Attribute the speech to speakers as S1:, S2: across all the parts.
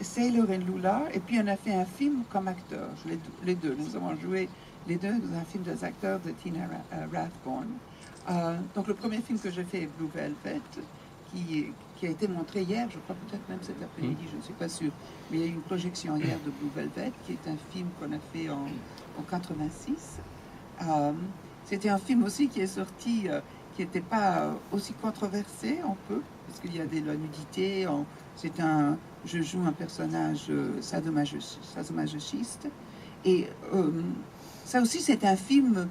S1: Sailor et Lula, et puis on a fait un film comme acteur, les deux. Nous avons joué les deux dans un film des acteurs de Tina Rathbone. Donc le premier film que j'ai fait est Blue Velvet, qui a été montré hier, je crois peut-être même cet après-midi, je ne suis pas sûre. Mais il y a eu une projection hier de Blue Velvet, qui est un film qu'on a fait en 86. C'était un film aussi qui est sorti, qui n'était pas aussi controversé, un peu, parce qu'il y a de la nudité. Je joue un personnage sadomasochiste. Et ça aussi, c'est un film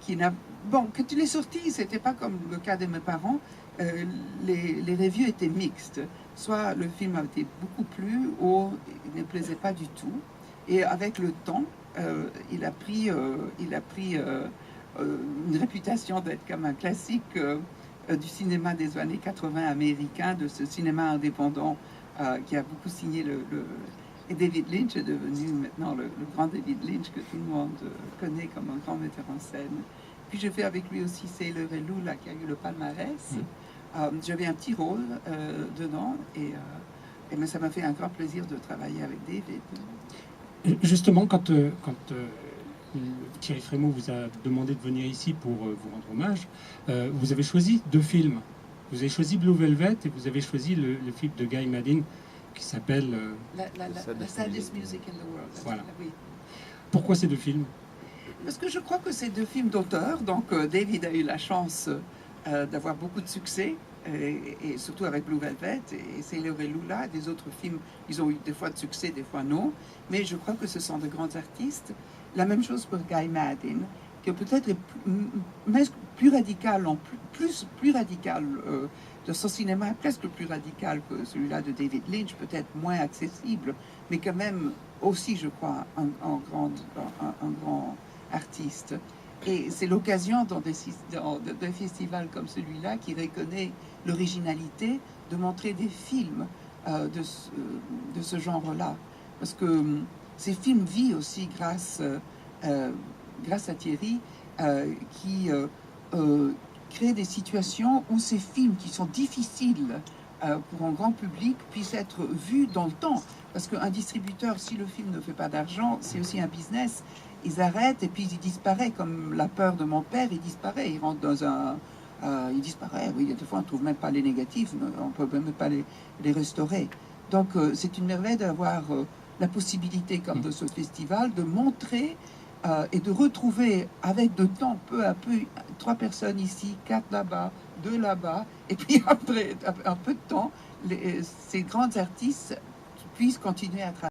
S1: qui n'a... Bon, quand il est sorti, c'était pas comme le cas de mes parents. Les reviews étaient mixtes. Soit le film a été beaucoup plu, ou il ne plaisait pas du tout. Et avec le temps, il a pris une réputation d'être comme un classique du cinéma des années 80 américain, de ce cinéma indépendant qui a beaucoup signé Et David Lynch est devenu maintenant le grand David Lynch que tout le monde connaît comme un grand metteur en scène. Puis je fais avec lui aussi Sailor et Lula qui a eu le palmarès. J'avais un petit rôle dedans mais ça m'a fait un grand plaisir de travailler avec David.
S2: Justement, quand Thierry Frémaux vous a demandé de venir ici pour vous rendre hommage, vous avez choisi deux films. Vous avez choisi Blue Velvet et vous avez choisi le film de Guy Maddin qui s'appelle
S1: The Saddest Music in the World.
S2: Voilà.
S1: Oui.
S2: Pourquoi ces deux films?
S1: Parce que je crois que c'est deux films d'auteur. Donc David a eu la chance d'avoir beaucoup de succès, et surtout avec Blue Velvet et Sailor et Lula. Des autres films, ils ont eu des fois de succès, des fois non. Mais je crois que ce sont de grands artistes. La même chose pour Guy Maddin, qui peut-être est plus radical, plus radical de son cinéma, presque plus radical que celui-là de David Lynch, peut-être moins accessible, mais quand même aussi, je crois, un grand artiste. Et c'est l'occasion dans des festivals comme celui-là qui reconnaît l'originalité de montrer des films de ce genre-là. Parce que ces films vivent aussi grâce à Thierry, qui crée des situations où ces films qui sont difficiles pour un grand public puissent être vus dans le temps. Parce qu'un distributeur, si le film ne fait pas d'argent, c'est aussi un business. Ils arrêtent et puis ils disparaissent, comme La peur de mon père, il disparaît. Il rentre dans un... il disparaît, oui, des fois on ne trouve même pas les négatifs, on ne peut même pas les restaurer. Donc c'est une merveille d'avoir la possibilité, comme de ce festival, de montrer et de retrouver avec de temps, peu à peu, 3 personnes ici, 4 là-bas, 2 là-bas, et puis après un peu de temps, ces grands artistes puissent continuer à travailler.